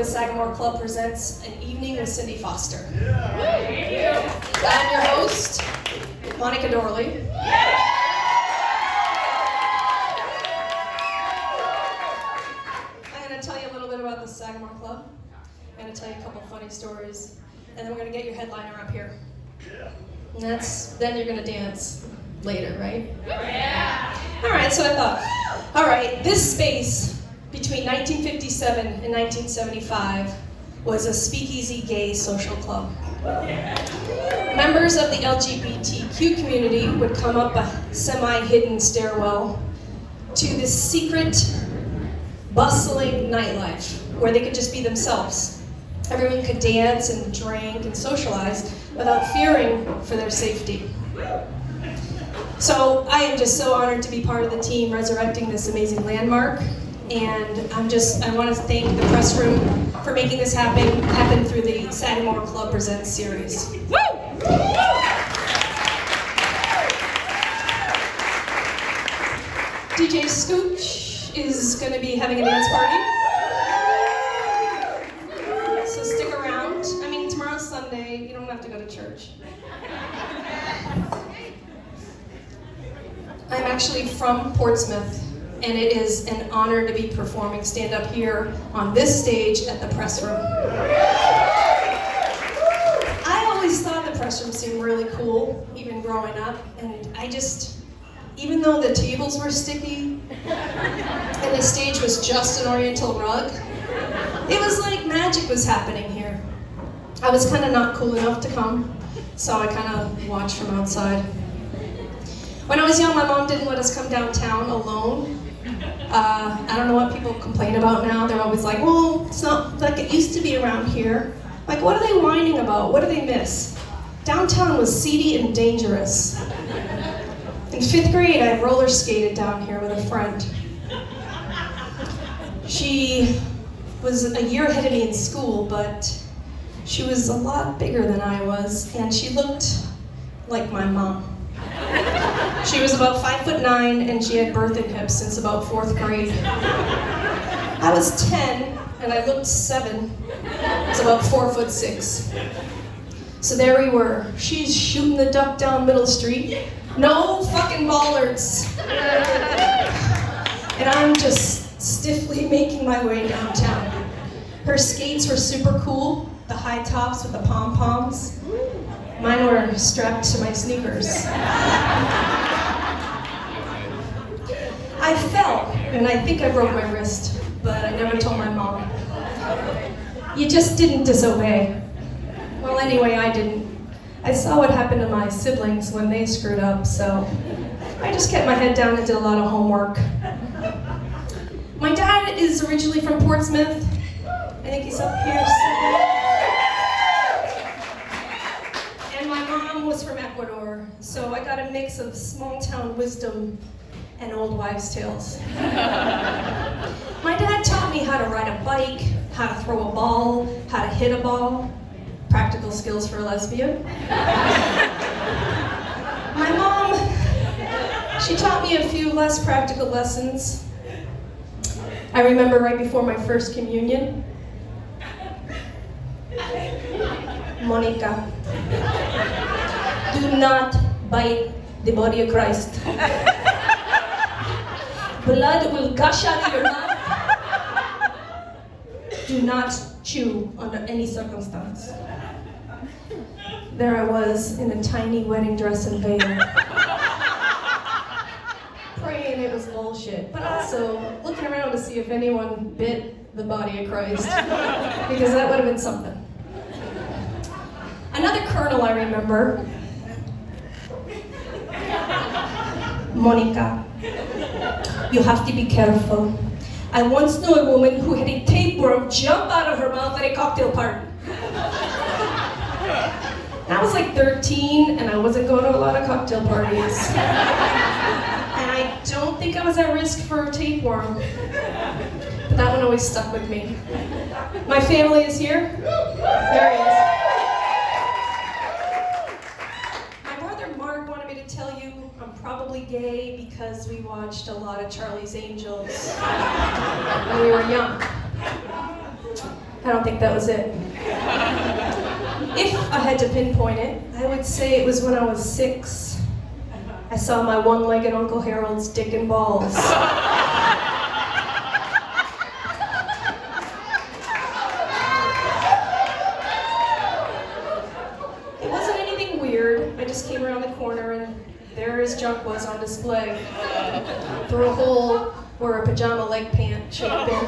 the Sagamore Club presents An Evening with Cindy Foster. I'm your host, Monica Dorley. I'm going to tell you a little bit about the Sagamore Club. I'm going to tell you a couple funny stories, and then we're going to get your headliner up here. And then you're going to dance later, right? Yeah. All right, so I thought, all right, this space between 1957 and 1975 was a speakeasy gay social club. Members of the LGBTQ community would come up a semi-hidden stairwell to this secret, bustling nightlife where they could just be themselves. Everyone could dance and drink and socialize without fearing for their safety. So I am just so honored to be part of the team resurrecting this amazing landmark. And I want to thank the press room for making this happen through the Sagamore Club Presents series. Woo! DJ Scooch is going to be having a dance party. So stick around. I mean, tomorrow's Sunday. You don't have to go to church. I'm actually from Portsmouth, and it is an honor to be performing stand-up here on this stage at the press room. I always thought the press room seemed really cool, even growing up, and even though the tables were sticky and the stage was just an oriental rug, it was like magic was happening here. I was kind of not cool enough to come, so I kind of watched from outside. When I was young, my mom didn't let us come downtown alone. I don't know what people complain about now. They're always like, well, it's not like it used to be around here. Like, what are they whining about? What do they miss? Downtown was seedy and dangerous. In 5th grade, I roller skated down here with a friend. She was a year ahead of me in school, but she was a lot bigger than I was, and she looked like my mom. She was about 5'9", and she had birthing hips since about 4th grade. I was 10, and I looked 7. I was about 4'6". So there we were. She's shooting the duck down Middle Street. No fucking bollards. And I'm just stiffly making my way downtown. Her skates were super cool, the high tops with the pom-poms. Mine were strapped to my sneakers. I fell, and I think I broke my wrist, but I never told my mom. You just didn't disobey. Well, anyway, I didn't. I saw what happened to my siblings when they screwed up, so I just kept my head down and did a lot of homework. My dad is originally from Portsmouth. I think he's up here somewhere. And my mom was from Ecuador, so I got a mix of small-town wisdom and old wives' tales. My dad taught me how to ride a bike, how to throw a ball, how to hit a ball. Practical skills for a lesbian. My mom, she taught me a few less practical lessons. I remember right before my first communion, Monica, do not bite the body of Christ. Blood will gush out of your mouth. Do not chew under any circumstance. There I was in a tiny wedding dress and veil, praying it was bullshit, but also looking around to see if anyone bit the body of Christ, because that would have been something. Another colonel I remember, Monica, you have to be careful. I once knew a woman who had a tapeworm jump out of her mouth at a cocktail party. I was like 13, and I wasn't going to a lot of cocktail parties. And I don't think I was at risk for a tapeworm. But that one always stuck with me. My family is here. There he is. My brother Mark wanted me to tell you I'm probably gay because we watched a lot of Charlie's Angels when we were young. I don't think that was it. If I had to pinpoint it, I would say it was when I was 6. I saw my one-legged Uncle Harold's dick and balls. It wasn't anything weird. I just came around the corner and there his junk was on display. Through a hole where a pajama leg pant should have been.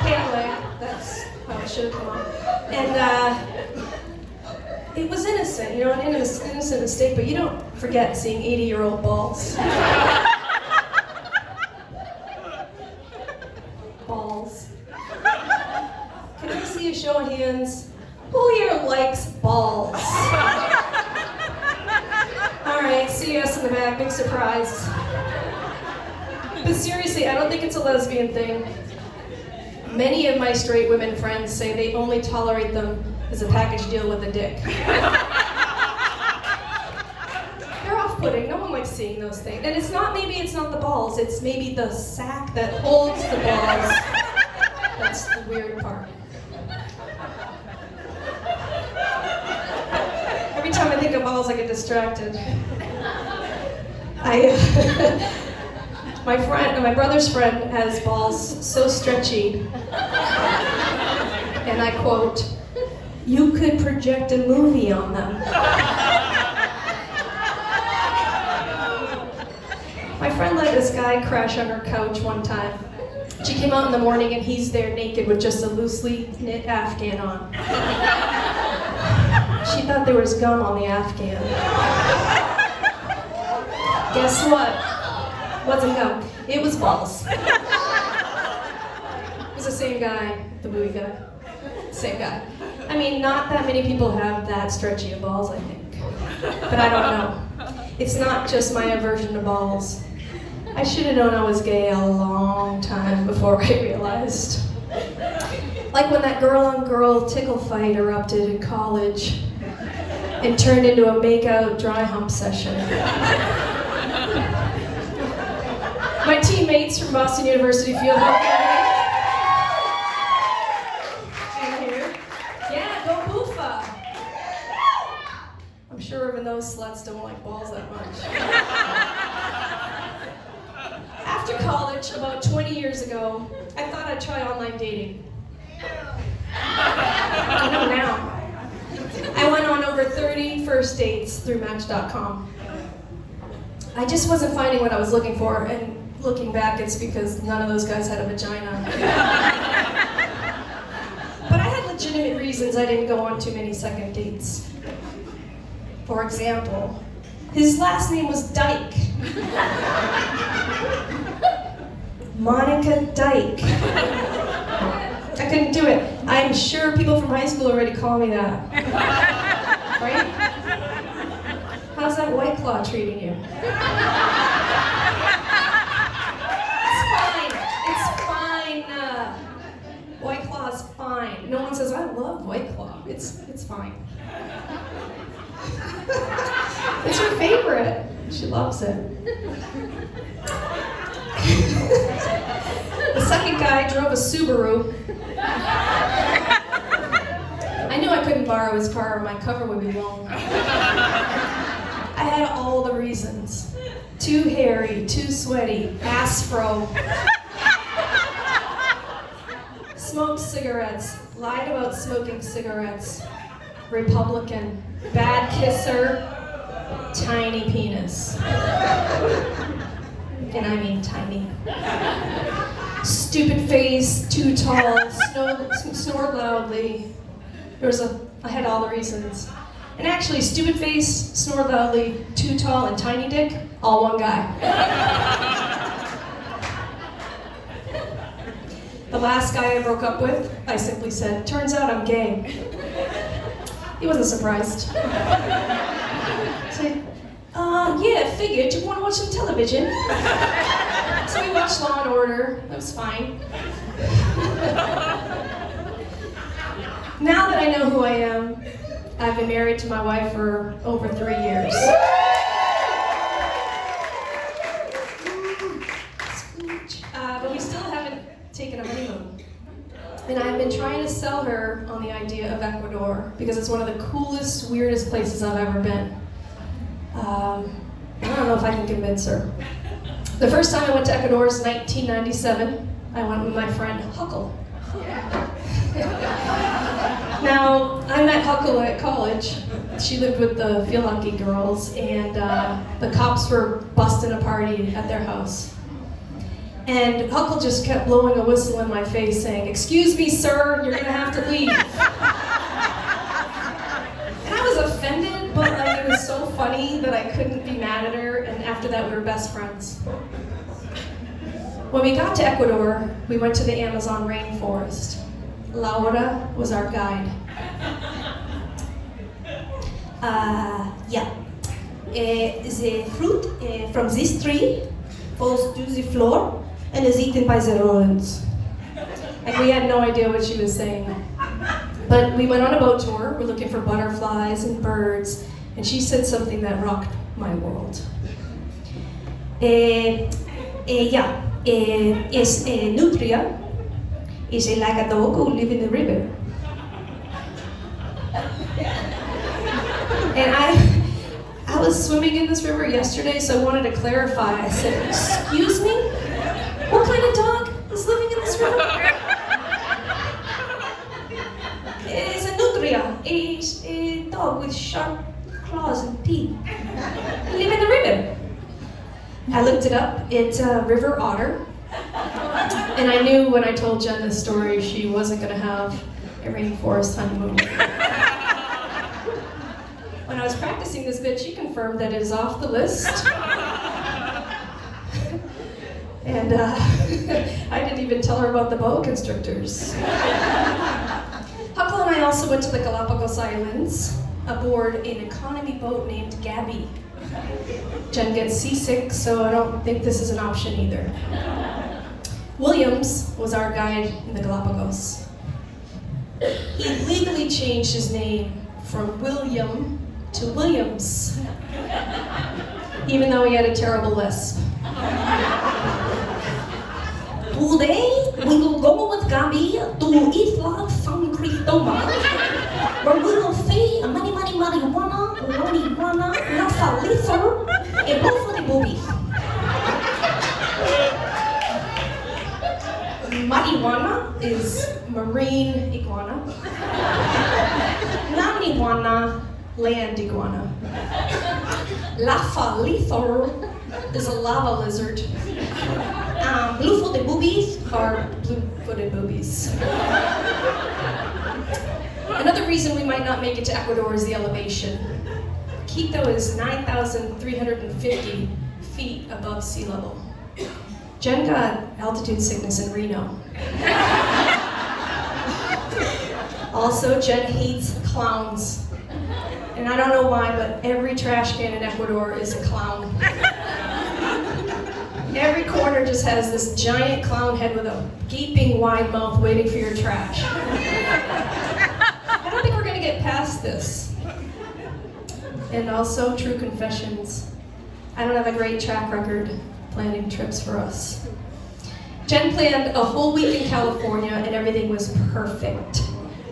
Pant leg, that's how it should have come on. And it was innocent, you know, an innocent mistake, but you don't forget seeing 80-year-old balls. Balls. Can I see a show of hands? Who here likes balls? All right, see us in the back, big surprise. But seriously, I don't think it's a lesbian thing. Many of my straight women friends say they only tolerate them as a package deal with a dick. They're off-putting, no one likes seeing those things. And it's not, maybe it's not the balls, it's maybe the sack that holds the balls. That's the weird part. Every time I think of balls, I get distracted. My brother's friend has balls so stretchy, and I quote, "You could project a movie on them." My friend let this guy crash on her couch one time. She came out in the morning and he's there naked with just a loosely knit Afghan on. She thought there was gum on the Afghan. Guess what? Wasn't gum. It was balls. It was the same guy, the movie guy. Same guy. I mean, not that many people have that stretchy of balls, I think. But I don't know. It's not just my aversion to balls. I should have known I was gay a long time before I realized. Like when that girl-on-girl tickle fight erupted in college and turned into a make-out dry hump session. My teammates from Boston University Field Hockey. Yeah, go Boofa. I'm sure even those sluts don't like balls that much. After college, about 20 years ago, I thought I'd try online dating. I know now. I went on over 30 first dates through Match.com. I just wasn't finding what I was looking for, and looking back, it's because none of those guys had a vagina. But I had legitimate reasons I didn't go on too many second dates. For example, his last name was Dyke. Monica Dyke. I couldn't do it. I'm sure people from high school already call me that. Right? How's that White Claw treating you? It's fine. White Claw's fine. No one says, I love White Claw. It's fine. It's her favorite. She loves it. The second guy drove a Subaru. I knew I couldn't borrow his car or my cover would be long. I had all the reasons. Too hairy, too sweaty, ass fro. Smoked cigarettes, lied about smoking cigarettes. Republican, bad kisser, tiny penis. And I mean tiny. Stupid face, too tall, snored loudly. I had all the reasons. And actually, stupid face, snored loudly, too tall, and tiny dick, all one guy. The last guy I broke up with, I simply said, turns out I'm gay. He wasn't surprised. I said, yeah, figured. You want to watch some television? So we watched Law and Order. That was fine. Now that I know who I am, I've been married to my wife for over 3 years. But we still haven't taken a honeymoon. And I've been trying to sell her on the idea of Ecuador because it's one of the coolest, weirdest places I've ever been. I don't know if I can convince her. The first time I went to Ecuador was 1997. I went with my friend Huckle. Now, I met Huckle at college. She lived with the Feel Lucky girls, and the cops were busting a party at their house. And Huckle just kept blowing a whistle in my face saying, "Excuse me, sir, you're gonna have to leave." And I was offended, but like, it was so funny that I couldn't be mad at her, and after that we were best friends. When we got to Ecuador, we went to the Amazon rainforest. Laura was our guide. The fruit from this tree falls to the floor and is eaten by the rodents. And we had no idea what she was saying. But we went on a boat tour, we're looking for butterflies and birds, and she said something that rocked my world. Is nutria. Is like a dog who live in the river. And I was swimming in this river yesterday, so I wanted to clarify. I said, "Excuse me? What kind of dog is living in this river?" It's a nutria. It's a dog with sharp claws and teeth. They live in the river. I looked it up. It's a river otter. And I knew when I told Jen this story, she wasn't going to have a rainforest honeymoon. When I was practicing this bit, she confirmed that it is off the list. And I didn't even tell her about the boa constrictors. Huckle and I also went to the Galapagos Islands aboard an economy boat named Gabby. Jen gets seasick, so I don't think this is an option either. Williams was our guide in the Galapagos. He legally changed his name from William to Williams, even though he had a terrible lisp. Today, we will go with Gabi to Isla San Cristobal, where we will see marijuana, la saliza, and both for the boobies. Marijuana is marine iguana. Non-iguana, land iguana. Lafalithor is a lava lizard. Blue-footed boobies Are blue-footed boobies. Another reason we might not make it to Ecuador is the elevation. Quito is 9,350 feet above sea level. Jen got altitude sickness in Reno. Also, Jen hates clowns. And I don't know why, but every trash can in Ecuador is a clown. Every corner just has this giant clown head with a gaping wide mouth waiting for your trash. I don't think we're gonna get past this. And also, true confessions. I don't have a great track record planning trips for us. Jen planned a whole week in California and everything was perfect.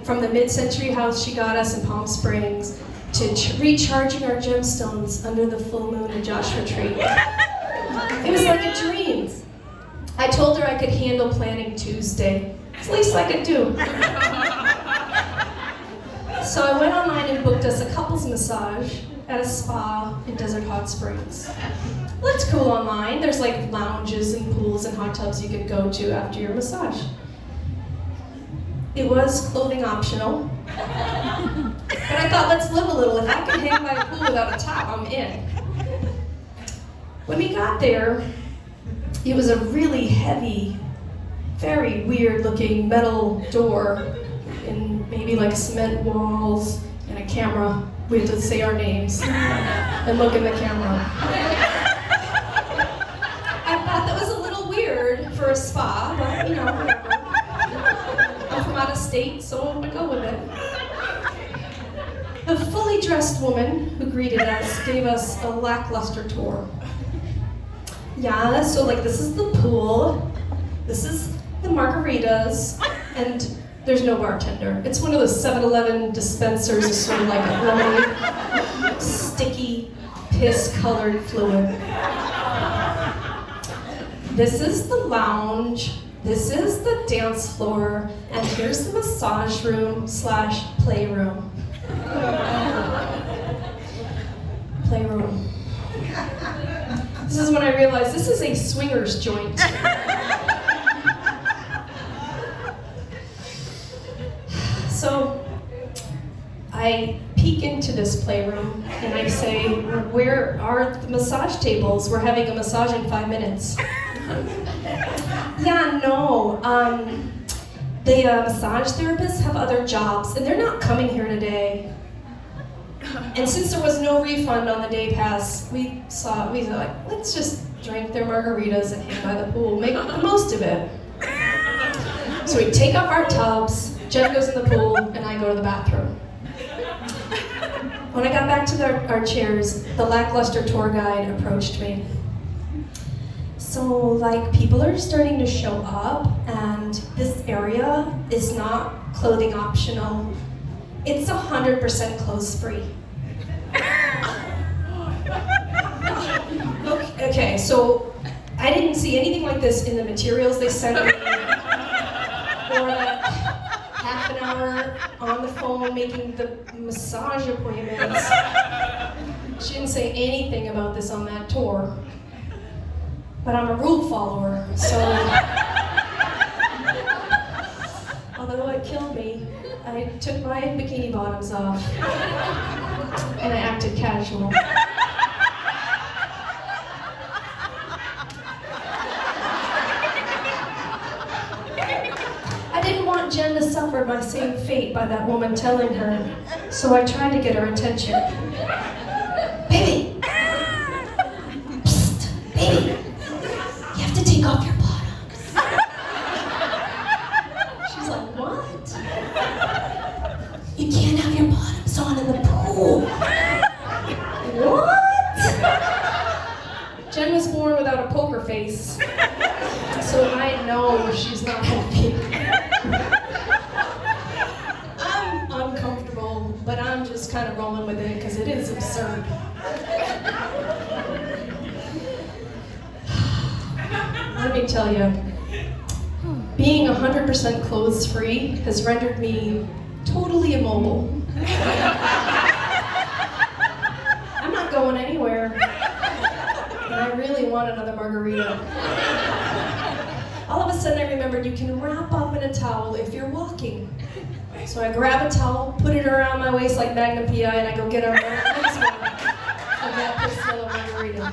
From the mid-century house she got us in Palm Springs to recharging our gemstones under the full moon in Joshua Tree. It was like a dream. I told her I could handle planning Tuesday. It's the least I could do. So I went online and booked us a couples massage at a spa in Desert Hot Springs. Well, it's cool online. There's like lounges and pools and hot tubs you could go to after your massage. It was clothing optional. But I thought, let's live a little. If I can hang by a pool without a top, I'm in. When we got there, it was a really heavy, very weird looking metal door and maybe like cement walls and a camera. We had to say our names and look in the camera. I thought that was a little weird for a spa, but you know, whatever. I'm from out of state, so I'm gonna go with it. The fully dressed woman who greeted us gave us a lackluster tour. Yeah, so like this is the pool, this is the margaritas, and There's no bartender. It's one of those 7-Eleven dispensers, is sort of like a lemonade, sticky, piss-colored fluid. This is the lounge, this is the dance floor, and here's the massage room / playroom. Playroom. This is when I realized this is a swingers joint. So I peek into this playroom and I say, where are the massage tables? We're having a massage in 5 minutes. Yeah, no. The massage therapists have other jobs and they're not coming here today. And since there was no refund on the day pass, we thought, let's just drink their margaritas and hang by the pool, make the most of it. So we take off our tubs, Jen goes in the pool, and I go to the bathroom. When I got back to our chairs, the lackluster tour guide approached me. So, like, people are starting to show up, and this area is not clothing optional. It's 100% clothes free. Okay, so I didn't see anything like this in the materials they sent me. Or half an hour on the phone making the massage appointments. She didn't say anything about this on that tour. But I'm a rule follower, so although it killed me, I took my bikini bottoms off and I acted casual. I didn't want Jen to suffer my same fate by that woman telling her, so I tried to get her attention. Baby! Psst, baby! You have to take off your bottoms. She's like, what? You can't have your bottoms on in the pool. What? Jen was born without a poker face, so I know she's not happy. I'm uncomfortable, but I'm just kind of rolling with it because it is absurd. Let me tell you, being 100% clothes free has rendered me totally immobile. I'm not going anywhere, and I really want another margarita. All of a sudden I remembered you can wrap up in a towel if you're walking. So I grab a towel, put it around my waist like Magnum PI, and I go get our next one of that Priscilla margarita.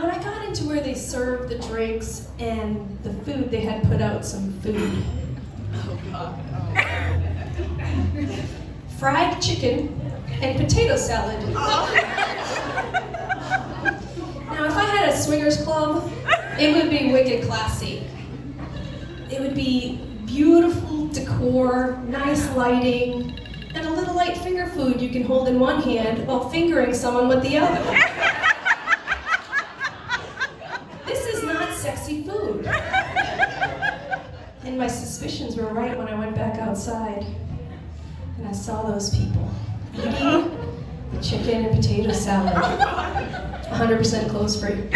When I got into where they served the drinks and the food, they had put out some food. Fried chicken and potato salad. Now, if I had a swingers club, it would be wicked classy. It would be beautiful decor, nice lighting, and a little light finger food you can hold in one hand while fingering someone with the other. This is not sexy food. And my suspicions were right when I went back outside and I saw those people eating the chicken and potato salad, 100% clothes free.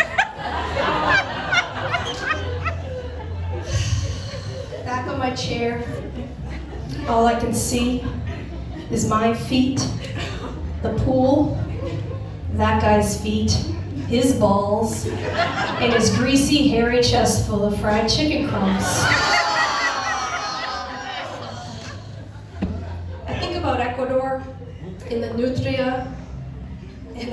Back on my chair, all I can see is my feet, the pool, that guy's feet, his balls, and his greasy, hairy chest full of fried chicken crumbs. I think about Ecuador in the Nutria and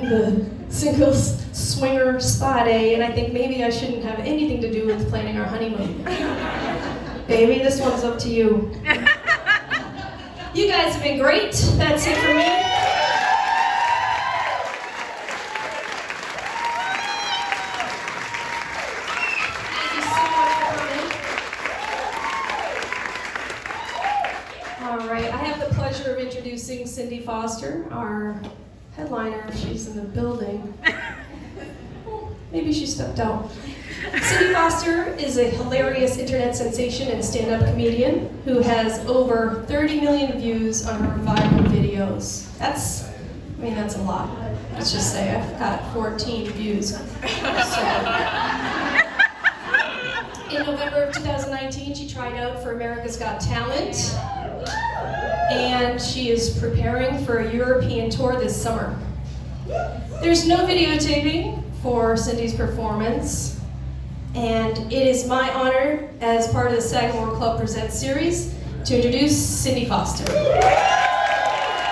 the singles swinger spa day, and I think maybe I shouldn't have anything to do with planning our honeymoon. Baby, this one's up to you. You guys have been great. That's it for me. Thank you so much for coming. All right, I have the pleasure of introducing Cindy Foster, our headliner. She's in the building. Maybe she stepped out. Cindy Foster is a hilarious internet sensation and stand-up comedian who has over 30 million views on her viral videos. That's a lot. Let's just say I've got 14 views. So, in November of 2019, she tried out for America's Got Talent, and she is preparing for a European tour this summer. There's no videotaping for Cindy's performance, and it is my honor, as part of the Sagamore Club Presents series, to introduce Cindy Foster.